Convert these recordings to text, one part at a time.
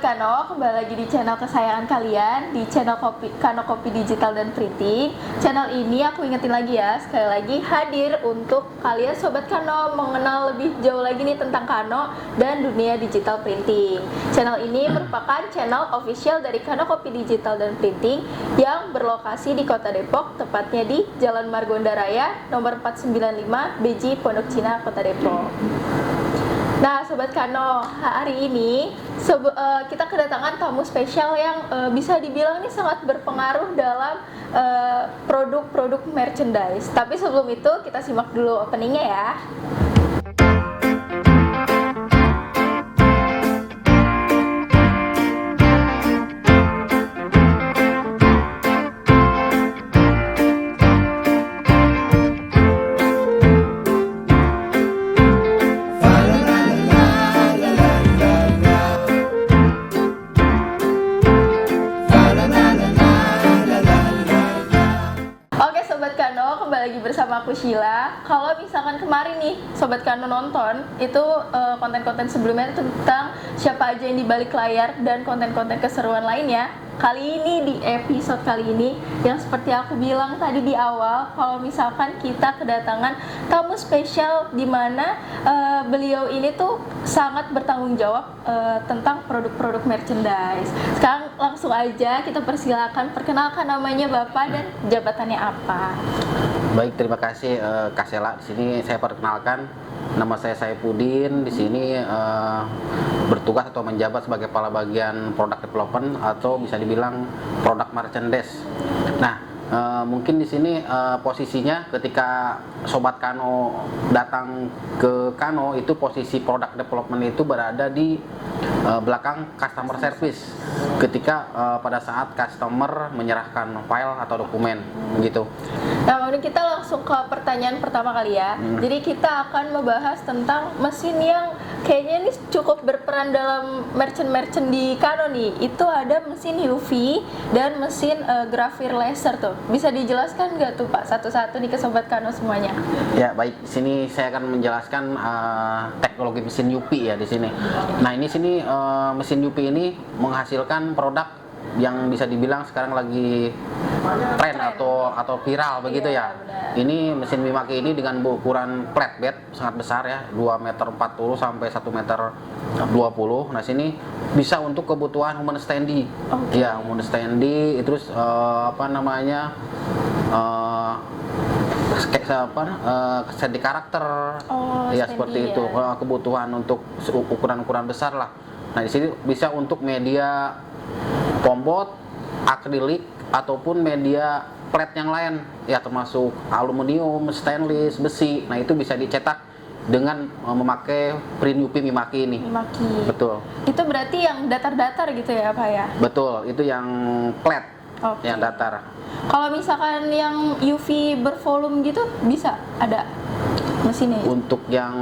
Kano, kembali lagi di channel kesayangan kalian, di channel Kano Kopi Digital dan Printing. Channel ini aku ingetin lagi ya, sekali lagi hadir untuk kalian Sobat Kano mengenal lebih jauh lagi nih tentang Kano dan dunia digital printing. Channel ini merupakan channel official dari Kano Kopi Digital dan Printing yang berlokasi di Kota Depok, tepatnya di Jalan Margonda Raya, nomor 495, Beji, Pondok Cina, Kota Depok. Nah, Sobat Kano, hari ini kita kedatangan tamu spesial yang bisa dibilang ini sangat berpengaruh dalam produk-produk merchandise. Tapi sebelum itu, kita simak dulu openingnya ya. Lagi bersama aku Sheila. Kalau misalkan kemarin nih Sobat Kano nonton itu konten-konten sebelumnya tentang siapa aja yang di balik layar dan konten-konten keseruan lainnya. Kali ini di episode kali ini yang seperti aku bilang tadi di awal, kalau misalkan kita kedatangan tamu spesial di mana beliau ini tuh sangat bertanggung jawab tentang produk-produk merchandise. Sekarang langsung aja kita persilakan, perkenalkan namanya Bapak dan jabatannya apa. Baik, terima kasih Kak Sheila. Di sini saya perkenalkan, nama saya Saifuddin. Di sini bertugas atau menjabat sebagai kepala bagian product development atau bisa dibilang product merchandise. Nah, mungkin di sini posisinya ketika Sobat Kano datang ke Kano itu posisi product development itu berada di belakang customer service ketika pada saat customer menyerahkan file atau dokumen begitu. Nah, kemudian kita langsung ke pertanyaan pertama kali ya. Jadi kita akan membahas tentang mesin yang kayaknya ini cukup berperan dalam merchant di Kano nih. Itu ada mesin UV dan mesin graphir laser tuh. Bisa dijelaskan nggak tuh Pak satu-satu nih ke Sobat Kano semuanya? Ya baik, di sini saya akan menjelaskan teknologi mesin UV ya di sini. Nah ini sini mesin UV ini menghasilkan produk yang bisa dibilang sekarang lagi tren atau viral begitu ya. Benar. Ini mesin Mimaki ini dengan ukuran flatbed sangat besar ya, 2,40 meter sampai 1,20 meter. Nah sini bisa untuk kebutuhan human standy. Ya, human standy terus standy karakter. Ya seperti itu. Kebutuhan untuk ukuran-ukuran besar lah. Nah di sini bisa untuk media kombot, akrilik ataupun media plat yang lain ya, termasuk aluminium, stainless, besi. Nah itu bisa dicetak dengan memakai print UV Mimaki ini. Mimaki. Betul. Itu berarti yang datar-datar gitu ya Pak ya? Betul, itu yang flat. Yang datar. Kalau misalkan yang UV bervolume gitu bisa ada mesinnya? Untuk yang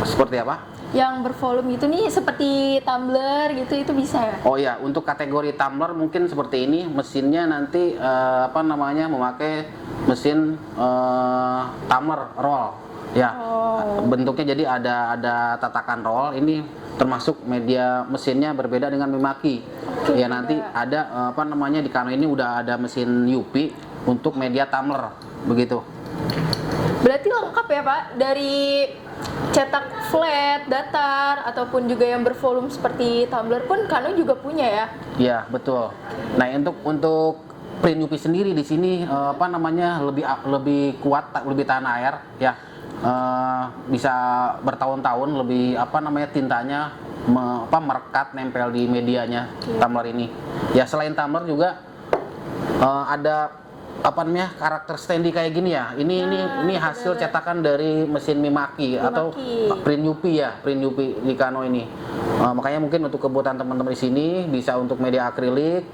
seperti apa? Yang bervolume gitu nih seperti tumbler gitu, itu bisa ya? Oh ya, untuk kategori tumbler mungkin seperti ini, mesinnya nanti memakai mesin tumbler roll ya. Bentuknya jadi ada tatakan roll. Ini termasuk media mesinnya berbeda dengan Mimaki. Ya nanti ada di Kano ini udah ada mesin UV untuk media tumbler begitu. Berarti lengkap ya Pak, dari cetak flat, datar, ataupun juga yang bervolume seperti tumbler pun Kano juga punya ya? Iya betul. Nah untuk print UV sendiri di sini lebih kuat, lebih tahan air ya. Bisa bertahun-tahun, lebih tintanya merekat nempel di medianya. Tumbler ini. Ya selain tumbler juga ada karakter standy kayak gini ya. Ini hasil cetakan dari mesin Mimaki atau print UV ya, print UV di Kano ini. Makanya mungkin untuk kebutuhan teman-teman di sini bisa untuk media akrilik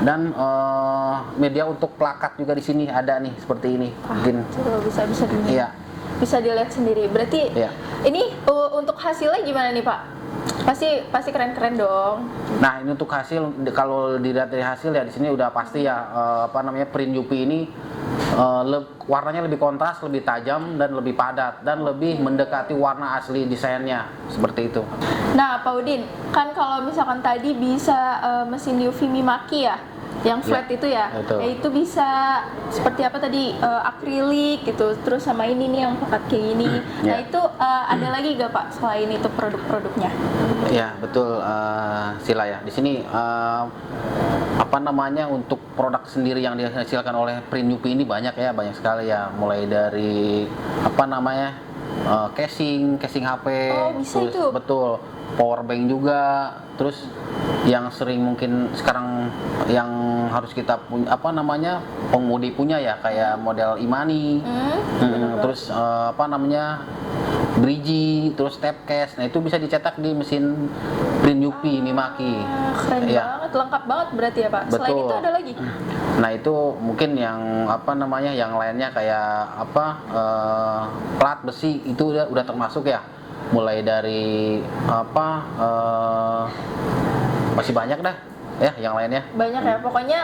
dan media untuk plakat juga di sini ada nih seperti ini. Mungkin bisa dilihat. Iya. Bisa dilihat sendiri. Berarti ini untuk hasilnya gimana nih Pak? Pasti keren-keren dong. Nah ini untuk hasil, kalau dilihat dari hasil ya di sini udah pasti ya print UV ini warnanya lebih kontras, lebih tajam dan lebih padat dan lebih mendekati warna asli desainnya seperti itu. Nah, Pak Udin, kan kalau misalkan tadi bisa mesin UV Mimaki ya, yang flat itu ya, betul. itu bisa seperti apa tadi, akrilik gitu, terus sama ini nih yang pekat kayak gini. Nah itu ada lagi gak Pak selain itu produk-produknya? Ya betul, Sila ya. Di sini apa namanya untuk produk sendiri yang dihasilkan oleh Print UP ini banyak ya, banyak sekali ya. Mulai dari apa namanya casing HP, Oh, bisa terus itu? betul power bank juga, terus yang sering mungkin sekarang yang harus kita punya apa namanya pengemudi punya ya kayak model Imani, terus apa namanya Brigi, terus step case. Nah itu bisa dicetak di mesin Print UP Mimaki. Keren Ya. banget, lengkap banget berarti ya Pak. Selain Betul. itu ada lagi? Nah itu mungkin yang apa namanya yang lainnya kayak apa plat besi itu udah termasuk ya. Mulai dari apa masih banyak dah ya yang lainnya. Banyak ya, pokoknya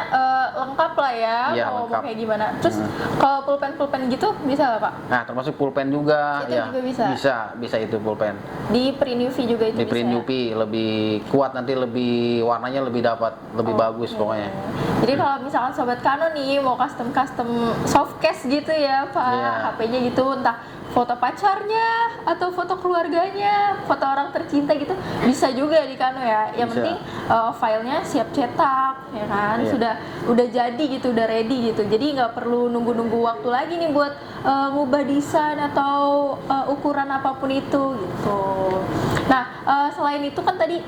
lengkap lah ya, Iya, mau lengkap. kayak gimana. Terus kalau pulpen gitu bisa nggak Pak? Nah termasuk pulpen juga Itu ya. juga bisa? Bisa itu pulpen. Di Print UV juga itu Di bisa Print ya? UP lebih kuat nanti, lebih warnanya lebih dapat, lebih bagus pokoknya. Jadi kalau misalkan sobat Canon nih mau custom softcase gitu ya Pak, Iya. HP-nya gitu, entah foto pacarnya atau foto keluarganya, foto orang tercinta gitu, bisa juga di Canon ya. Yang Bisa. penting filenya siap cetak ya kan, Iya. udah jadi gitu, udah ready gitu. Jadi nggak perlu nunggu waktu lagi nih buat ngubah desain atau ukuran apapun itu gitu. Nah, selain itu kan tadi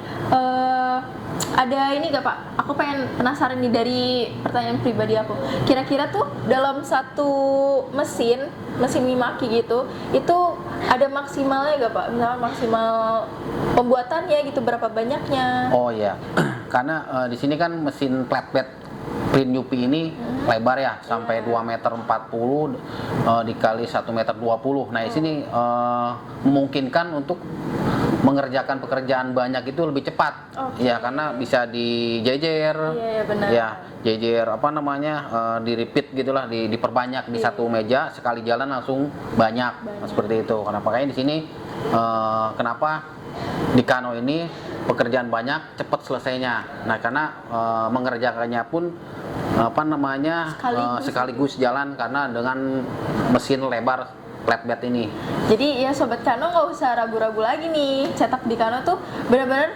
ada ini gak Pak? Aku pengen penasaran nih dari pertanyaan pribadi aku. Kira-kira tuh dalam satu mesin Mimaki gitu, itu ada maksimalnya gak Pak? Misalnya maksimal pembuatannya gitu, berapa banyaknya? Oh iya, karena di sini kan mesin flatbed Print UP ini lebar ya sampai 2 meter 40 dikali 1 meter 20. Nah di sini memungkinkan untuk mengerjakan pekerjaan banyak itu lebih cepat. Oke. Ya karena bisa dijejer. Iya, benar. Ya, jejer apa namanya di repeat gitulah, diperbanyak di satu meja, sekali jalan langsung banyak. Seperti itu. Karena makanya di sini kenapa di Kano ini pekerjaan banyak cepat selesainya. Nah karena mengerjakannya pun apa namanya sekaligus jalan karena dengan mesin lebar flatbed ini. Jadi ya sobat Kano nggak usah ragu-ragu lagi nih, cetak di Kano tuh benar-benar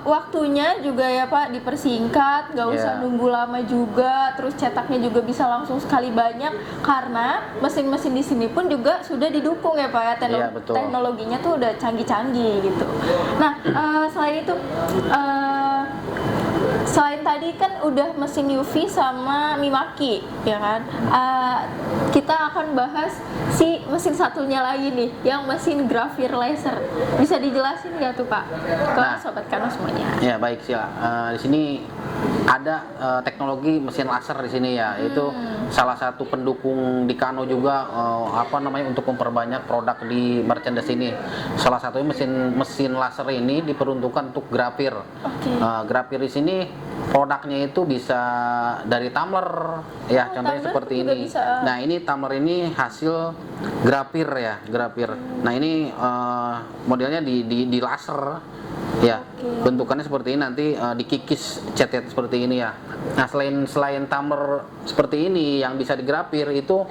waktunya juga ya Pak dipersingkat, nggak usah nunggu lama juga, terus cetaknya juga bisa langsung sekali banyak karena mesin-mesin di sini pun juga sudah didukung ya Pak ya, Betul. teknologinya tuh udah canggih-canggih gitu. Nah selain itu selain tadi kan udah mesin UV sama Mimaki ya kan, kita akan bahas si mesin satunya lagi nih yang mesin Graphir Laser. Bisa dijelasin nggak tuh Pak ke sobat Kano semuanya? Ya baik Sila. Di sini ada teknologi mesin laser di sini ya, itu salah satu pendukung di Kano juga apa namanya untuk memperbanyak produk di merchandise ini. Salah satunya mesin laser ini diperuntukkan untuk Graphir. Graphir di sini produknya itu bisa dari tumbler ya, contohnya tumbler seperti juga ini. bisa. Nah ini tumbler ini hasil Graphir ya, Graphir. Nah ini modelnya di laser ya, bentukannya seperti ini, nanti dikikis cat seperti ini ya. Nah selain tumbler seperti ini yang bisa digrafir, itu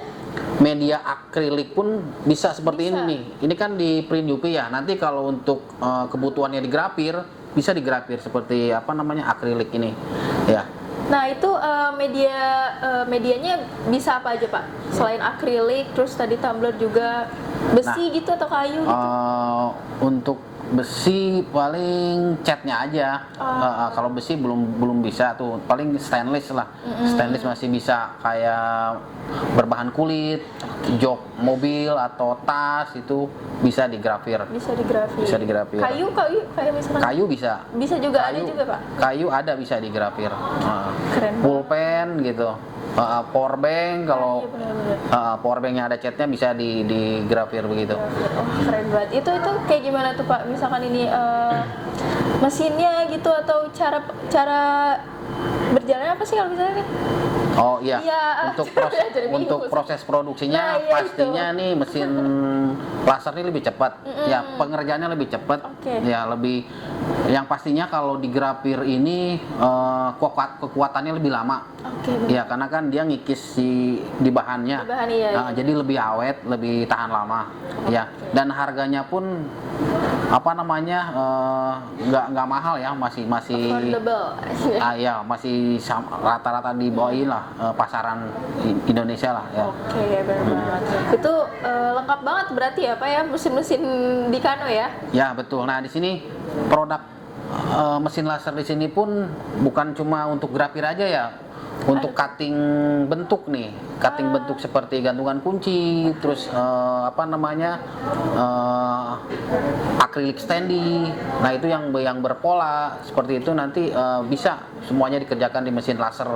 media akrilik pun bisa seperti ini nih. Ini kan di Print UP ya. Nanti kalau untuk kebutuhannya digrafir, bisa digrafir seperti apa namanya akrilik ini ya. Nah itu medianya bisa apa aja Pak? Selain akrilik, terus tadi tumbler juga besi gitu atau kayu gitu? Untuk besi paling catnya aja. Kalau besi belum bisa tuh, paling stainless lah. Stainless masih bisa, kayak berbahan kulit, jok mobil atau tas itu bisa digrafir. Bisa digrafir. Bisa digrafir. Kayu kayak misalkan. Kayu bisa. Bisa juga ada juga Pak. Kayu ada bisa digrafir. Keren. Pulpen gitu. Power bank, kalau power banknya ada catnya bisa digrafir begitu. Oh keren banget. Itu kayak gimana tuh Pak? Misalkan ini mesinnya gitu atau cara berjalannya apa sih kalau misalnya? Oh iya, Iya, jadi bingung. untuk proses produksinya Nah, iya pastinya nih mesin laser ini lebih cepat. Ya, pengerjaannya lebih cepat. Oke. Ya, lebih yang pastinya kalau di grafir ini kekuatannya lebih lama. Oke. Ya, karena kan dia ngikis di bahannya. Di bahan, iya, Nah, jadi lebih awet, lebih tahan lama. Ya, dan harganya pun apa namanya nggak mahal ya, masih Affordable. ya masih rata-rata di bawah lah pasaran Indonesia lah ya. Oke, benar banget. Itu lengkap banget berarti ya Pak ya, mesin-mesin di Kano ya? Ya betul. Nah di sini produk mesin laser di sini pun bukan cuma untuk grafir aja ya, untuk cutting bentuk nih, cutting bentuk seperti gantungan kunci, terus apa namanya akrilik standy. Nah itu yang berpola seperti itu nanti bisa semuanya dikerjakan di mesin laser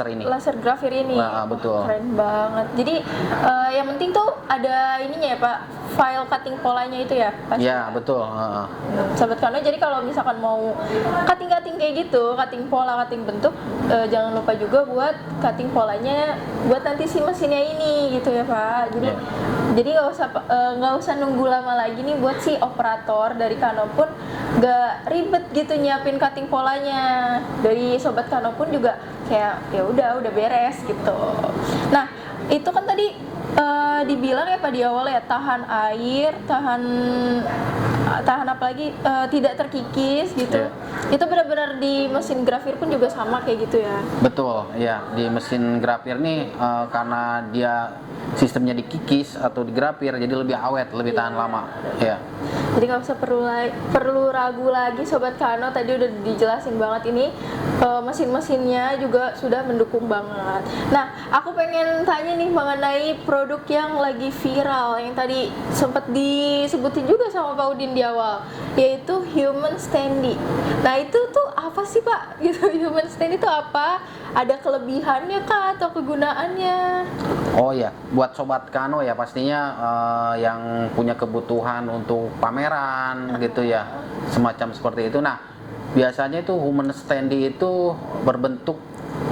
ini. Laser grafir ini. Nah, betul. Keren banget. Jadi yang penting tuh ada ininya ya Pak, file cutting polanya itu ya? Pasti. Ya betul. Sobat Kano, jadi kalau misalkan mau cutting kayak gitu, cutting pola, cutting bentuk, jangan lupa juga buat cutting polanya buat nanti si mesinnya ini gitu ya Pak. Jadi jadi nggak usah nunggu lama lagi nih buat si operator dari Kano pun nggak ribet gitu nyiapin cutting polanya. Dari Sobat Kano pun juga kayak ya udah beres gitu. Nah itu kan tadi dibilang ya Pak di awal ya, tahan air, tahan apa lagi, tidak terkikis gitu. Itu benar-benar di mesin grafir pun juga sama kayak gitu ya? Betul, ya di mesin grafir nih karena dia sistemnya dikikis atau digrafir jadi lebih awet, lebih tahan lama. Ya. Jadi nggak usah perlu ragu lagi Sobat Kano, tadi udah dijelasin banget ini mesin-mesinnya juga sudah mendukung banget. Nah, aku pengen tanya nih mengenai produk yang lagi viral yang tadi sempat disebutin juga sama Pak Udin di awal, yaitu Human Standy. Nah, itu tuh apa sih Pak? Gitu, Human Standy itu apa? Ada kelebihannya kah atau kegunaannya? Oh ya, buat Sobat Kano ya pastinya yang punya kebutuhan untuk pameran gitu ya, semacam seperti itu. Nah, biasanya itu Human Standy itu berbentuk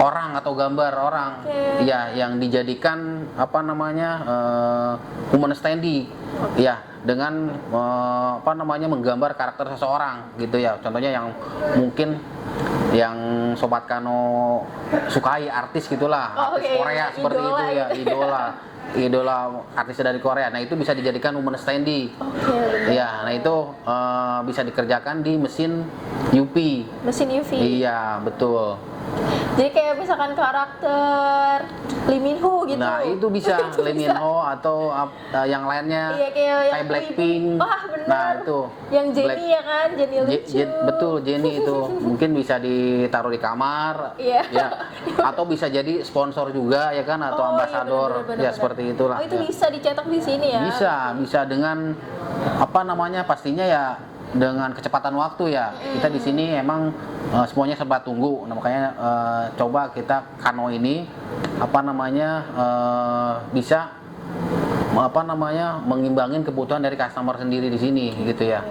orang atau gambar orang, ya yang dijadikan apa namanya Human Standy, ya dengan apa namanya menggambar karakter seseorang gitu ya. Contohnya yang mungkin yang Sobat Kano sukai artis gitulah, artis Korea seperti itu ya, idola artis dari Korea. Nah itu bisa dijadikan Human Standy. Ya, nah itu bisa dikerjakan di mesin UV. Mesin UV. Iya betul. Jadi kayak misalkan karakter Lee Min Ho gitu. Nah itu bisa Lee Min Ho atau yang lainnya, iya, kayak Blackpink. Wah bener. Nah itu yang Jennie ya kan, Jennie lucu. Betul, Jennie itu mungkin bisa ditaruh di kamar, Iya. Ya. Atau bisa jadi sponsor juga ya kan, atau ambasador, bener. seperti itulah. Oh itu ya. bisa dicetak di sini ya? Bisa dengan apa namanya, pastinya ya dengan kecepatan waktu ya. Kita di sini emang semuanya serba tunggu. Nah, makanya coba kita Kano ini apa namanya bisa apa namanya mengimbangin kebutuhan dari customer sendiri di sini gitu ya.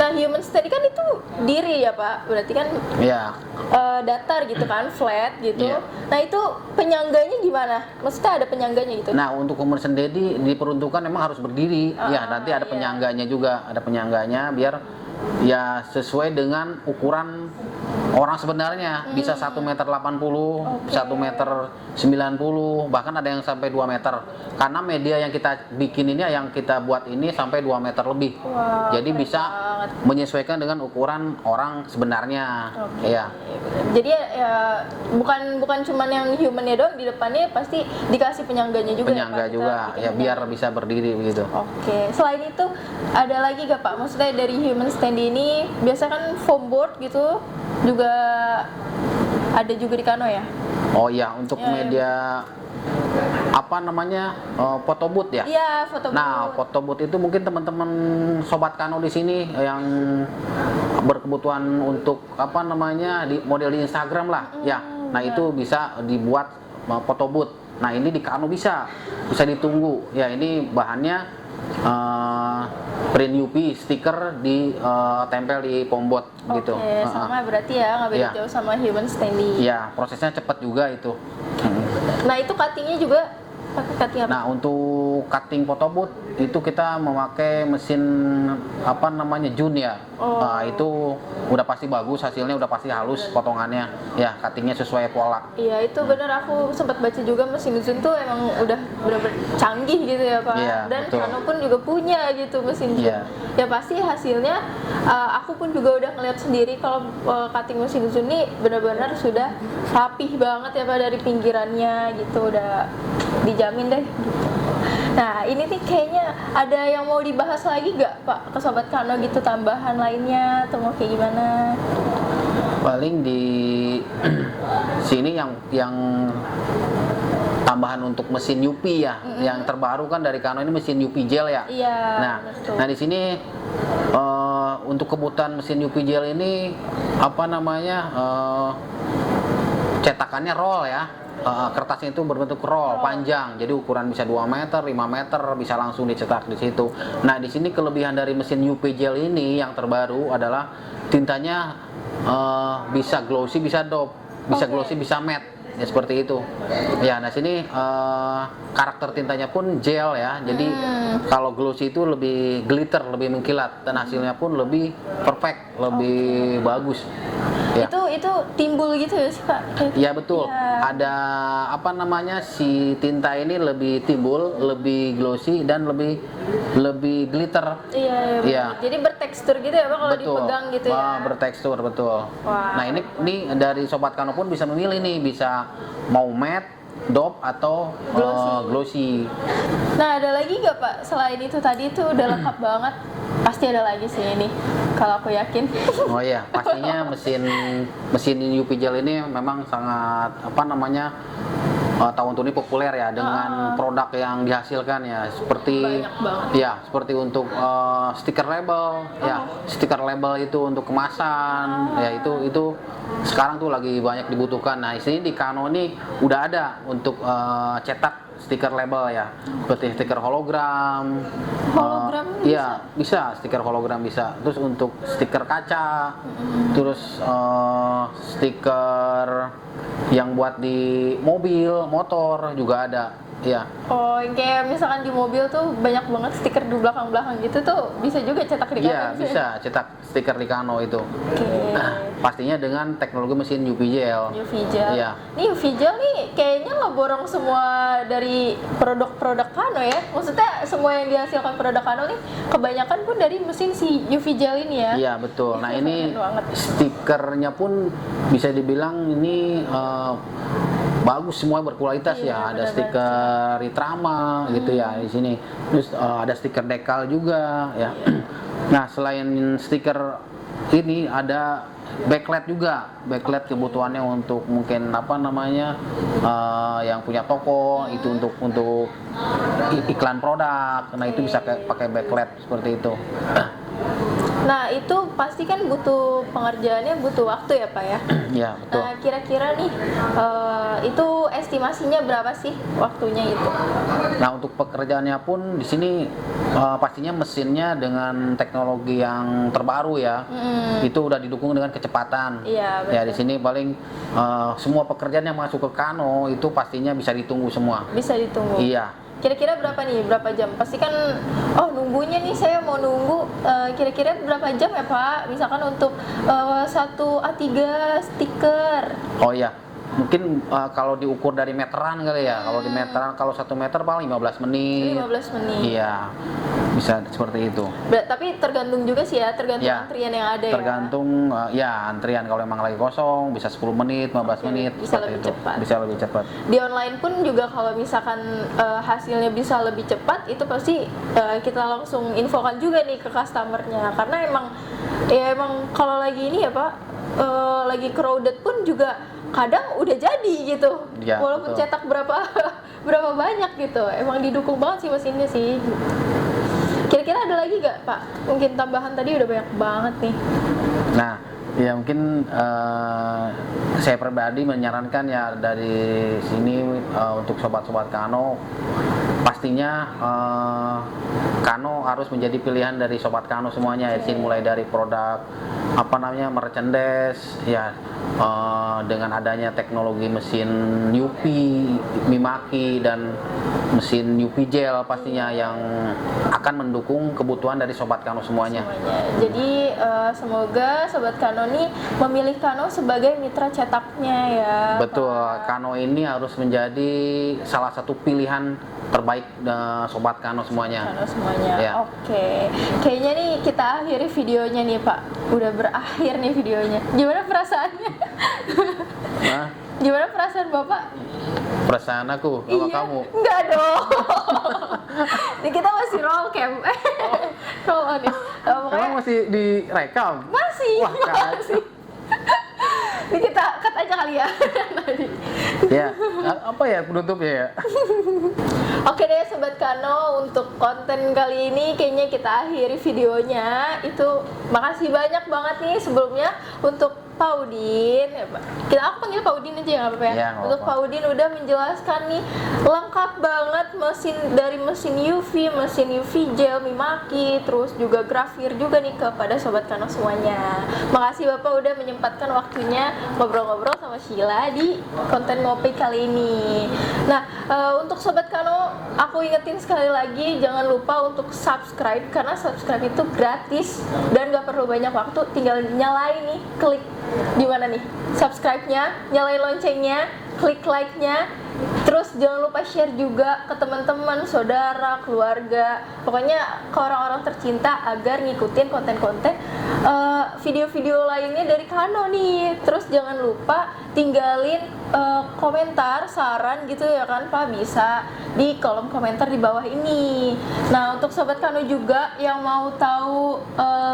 Nah, Human Standy kan itu diri ya Pak, berarti kan ya datar gitu kan, flat gitu. Iya. Nah itu penyangganya gimana? Maksudnya ada penyangganya gitu? Nah untuk Human Standy diperuntukkan memang harus berdiri. Ya nanti ada penyangganya juga, ada penyangganya biar ya sesuai dengan ukuran orang sebenarnya. Bisa 1,80 meter, 1,90 meter, bahkan ada yang sampai 2 meter. Karena media yang kita bikin ini, yang kita buat ini sampai 2 meter lebih. Wow, jadi bisa menyesuaikan dengan ukuran orang sebenarnya. Ya. Jadi ya bukan cuman yang humannya doang, di depannya pasti dikasih penyangganya juga. Penyangga ya, Pak? juga ya biar bisa berdiri begitu. Oke. Selain itu ada lagi gak Pak? Maksudnya dari Human Standy ini biasa kan foam board gitu juga ada juga di Kano ya? Oh iya, untuk media apa namanya photobooth ya? Iya, photobooth. Nah, photobooth itu mungkin teman-teman Sobat Kano di sini yang berkebutuhan untuk apa namanya di model di Instagram lah, ya. Nah itu bisa dibuat photobooth. Nah ini di Kano bisa ditunggu. Ya ini bahannya print UV stiker tempel di pombot gitu. Sama berarti ya, nggak beda jauh sama Human Standy. Iya, prosesnya cepat juga itu. Nah itu cuttingnya juga pakai cutting apa? Nah, untuk cutting photobooth itu kita memakai mesin apa namanya Jun ya. Oh. Nah, itu udah pasti bagus, hasilnya udah pasti halus potongannya. Ya, cuttingnya sesuai pola. Iya itu benar, aku sempat baca juga mesin Zoom tuh emang udah benar-benar canggih gitu ya Pak. Iya, Dan betul. Canon pun juga punya gitu mesin Zoom. Iya. Ya pasti hasilnya aku pun juga udah ngeliat sendiri kalau cutting mesin Zoom ini benar-benar sudah rapih banget ya Pak, dari pinggirannya gitu udah dijamin deh gitu. Nah ini nih kayaknya ada yang mau dibahas lagi gak Pak ke Sobat Kano gitu, tambahan lainnya atau mau kayak gimana? Paling di sini yang tambahan untuk mesin UV ya, yang terbaru kan dari Canon ini mesin UV gel ya. Iya. Nah, betul. nah di sini untuk kebutuhan mesin UV gel ini apa namanya cetakannya roll ya. Kertasnya itu berbentuk roll panjang, jadi ukuran bisa 2 meter, 5 meter, bisa langsung dicetak di situ. Nah, di sini kelebihan dari mesin UV gel ini yang terbaru adalah tintanya bisa glossy, bisa dope, bisa Oke. glossy, bisa matte. Ya seperti itu. Ya, nah sini karakter tintanya pun gel ya. Jadi kalau glossy itu lebih glitter, lebih mengkilat, dan hasilnya pun lebih perfect, lebih bagus. Ya. Itu timbul gitu ya sih Pak? Iya betul. Iya. Ada apa namanya, si tinta ini lebih timbul, lebih glossy dan lebih glitter. Iya, iya, Iya. betul. Jadi bertekstur gitu ya Pak kalau dipegang gitu ya. Wah, bertekstur betul. Wah. Nah ini dari Sobat Kano pun bisa memilih nih, bisa mau matte, dope atau glossy. Nah ada lagi nggak Pak selain itu tadi itu udah lengkap banget? Pasti ada lagi sih ini, kalau aku yakin. Oh iya, pastinya mesin UV gel ini memang sangat apa namanya tahun ini populer ya dengan produk yang dihasilkan ya, seperti Banyak banget. ya seperti untuk stiker label ya, stiker label itu untuk kemasan ya, itu sekarang tuh lagi banyak dibutuhkan. Nah, di sini di Canon ini udah ada untuk cetak stiker label ya, seperti stiker hologram. Hologram Iya, bisa stiker hologram bisa. Terus untuk stiker kaca, terus stiker yang buat di mobil, motor juga ada. Ya, Oh, yang kayak misalkan di mobil tuh banyak banget stiker di belakang-belakang gitu tuh bisa juga cetak di iya kanan sih. bisa cetak stiker di Kano itu. Oke. Pastinya dengan teknologi mesin UV gel. UV gel. Iya. Nih UV gel nih kayaknya ngeborong semua dari produk-produk Kano ya. Maksudnya semua yang dihasilkan produk Kano nih kebanyakan pun dari mesin si UV gel ini ya. Iya betul. Nah ini Keren banget. stikernya pun bisa dibilang ini bagus, semua berkualitas Iya, ya. Ada benar-benar. stiker Ritrama gitu ya di sini. Terus ada stiker Dekal juga ya. Nah selain stiker ini ada backlight juga. Backlight kebutuhannya untuk mungkin apa namanya yang punya toko itu untuk iklan produk. Nah itu bisa pakai backlight seperti itu. Nah, itu pasti kan butuh pengerjaannya, butuh waktu ya, Pak ya. Ya betul. Nah, kira-kira nih itu estimasinya berapa sih waktunya itu? Nah untuk pekerjaannya pun di sini pastinya mesinnya dengan teknologi yang terbaru ya, itu udah didukung dengan kecepatan. Iya, Ya betul. di sini paling semua pekerjaan yang masuk ke Kano itu pastinya bisa ditunggu semua. Bisa ditunggu. Iya. Kira-kira berapa nih? Berapa jam? Pasti kan, oh nunggunya nih saya mau nunggu kira-kira berapa jam ya Pak? Misalkan untuk satu A3 stiker. Oh iya. Mungkin kalau diukur dari meteran kali ya. Kalau di meteran, kalau 1 meter paling 15 menit. 15 menit. Iya. Bisa seperti itu. Tapi tergantung juga sih ya, tergantung Ya, antrian yang ada ya. tergantung ya antrian, kalau emang lagi kosong bisa 10 menit, 15 Oke, menit bisa seperti lebih itu. cepat. Bisa lebih cepat. Di online pun juga kalau misalkan hasilnya bisa lebih cepat, itu pasti kita langsung infokan juga nih ke customernya, karena emang kalau lagi ini ya Pak, lagi crowded pun juga kadang udah jadi gitu, Ya, walaupun betul. cetak berapa berapa banyak gitu, emang didukung banget sih mesinnya sih. Kira-kira ada lagi gak Pak? Mungkin tambahan tadi udah banyak banget nih. Nah, ya mungkin saya pribadi menyarankan ya dari sini untuk sobat-sobat Kano pastinya Kano harus menjadi pilihan dari sobat Kano semuanya. Di sini mulai dari produk merchandise ya, dengan adanya teknologi mesin UV, Mimaki dan mesin UV gel pastinya yang akan mendukung kebutuhan dari sobat Kano semuanya. Jadi semoga sobat Kano nih memilih Kano sebagai mitra cetaknya ya. Betul, Pak. Kano ini harus menjadi salah satu pilihan terbaik sobat Kano semuanya. Kano semuanya. Ya. Oke. Kayaknya nih kita akhiri videonya nih Pak. Udah berakhir nih videonya. Gimana perasaannya? Nah, Gimana perasaan Bapak? perasaan aku sama kamu. Enggak dong. Ini kita masih roll cam. Roll on ya. Pokoknya Emang masih direkam? masih. Wah, Masih. Ini kita cut aja kali ya. Ya, apa ya penutupnya ya? Oke deh Sobat Kano, untuk konten kali ini kayaknya kita akhiri videonya. Itu makasih banyak banget nih sebelumnya untuk Pak Udin. Aku panggil Pak Udin aja ya, nggak apa-apa ya? Iya, nggak Untuk apa-apa. Pak Udin udah menjelaskan nih lengkap banget mesin UV, mesin UV gel, Mimaki, terus juga grafir juga nih kepada Sobat Kano semuanya. Makasih Bapak udah menyempatkan waktunya ngobrol-ngobrol sama Sheila di konten ngopi kali ini. Nah, untuk Sobat Kano, aku ingetin sekali lagi jangan lupa untuk subscribe karena subscribe itu gratis dan gak perlu banyak waktu, tinggal nyalain nih, klik di mana nih subscribe-nya, nyalain loncengnya, klik like-nya, terus jangan lupa share juga ke teman-teman, saudara, keluarga, pokoknya ke orang-orang tercinta agar ngikutin konten-konten video-video lainnya dari Kano nih. Terus jangan lupa tinggalin komentar, saran gitu ya kan Pak, bisa di kolom komentar di bawah ini. Nah, untuk Sobat Kano juga yang mau tahu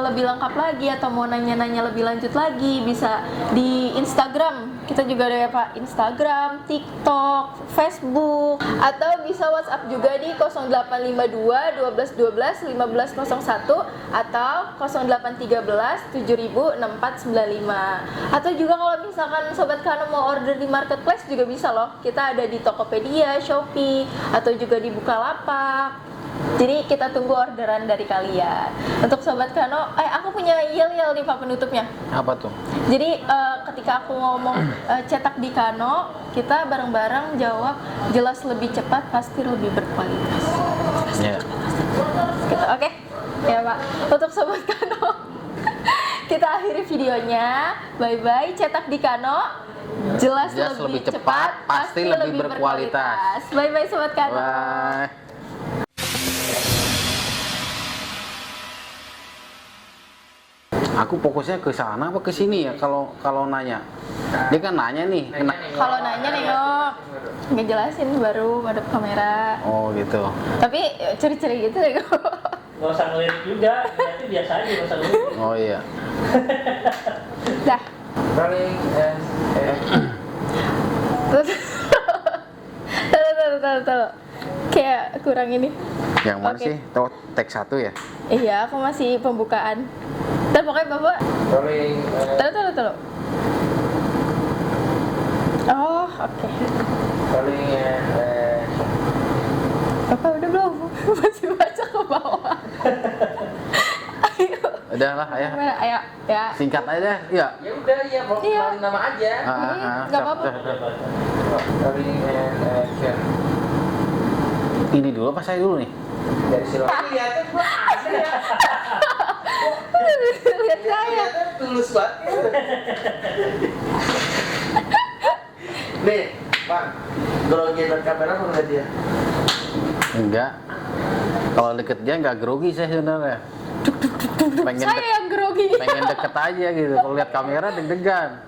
lebih lengkap lagi atau mau nanya-nanya lebih lanjut lagi, bisa di Instagram. Kita juga ada ya Pak, Instagram, TikTok, Facebook, atau bisa WhatsApp juga di 0852 12 12 1501 atau 0813 706495. Atau juga kalau misalkan Sobat Kano mau order di marketplace juga bisa loh. Kita ada di Tokopedia, Shopee, atau juga di Bukalapak. Jadi kita tunggu orderan dari kalian. Untuk Sobat Kano, aku punya yel-yel nih Pak penutupnya. Apa tuh? Jadi ketika aku ngomong cetak di Kano, kita bareng-bareng jawab jelas lebih cepat, pasti lebih berkualitas. Ya. Gitu, oke? Ya Pak. Untuk Sobat Kano, kita akhiri videonya. Bye-bye, cetak di Kano. Jelas lebih cepat, pasti lebih berkualitas. Bye-bye Sobat Kano. Bye. Aku fokusnya ke sana apa ke sini ya kalau nanya. Dia kan nanya nih. Kalau nanya nengok, ngejelasin baru madep kamera. Oh gitu. Tapi ceri-ceri gitu ya. Nggak usah ngelirik juga, nanti biasa aja nggak usah ngelirik. Oh iya. Dah. Rolling and Tahu. Kayak kurang ini. Yang mana Oke. sih? Tuh tag 1 ya? Iya, aku masih pembukaan. Dan pokoknya Bapak, rolling tahu. Oh, oke. rolling and Bapak udah belum? Masih baca ke bawah. Ayo. Udah lah, ayah. Ayo, ya. Singkat aja, ya. ya udah ya Iya. rolling nama aja. Nggak apa-apa. Rolling and action. Ini dulu apa saya dulu nih? Dari silo. Lihatnya gua ada ya. Lihat saya. Lihatnya tulus banget. Nih, Bang. Grogi dan kamera apa enggak dia? Enggak. Kalau deket dia nggak grogi saya sebenarnya. Pengen Saya yang grogi. pengen deket aja gitu. Kalau lihat kamera deg-degan.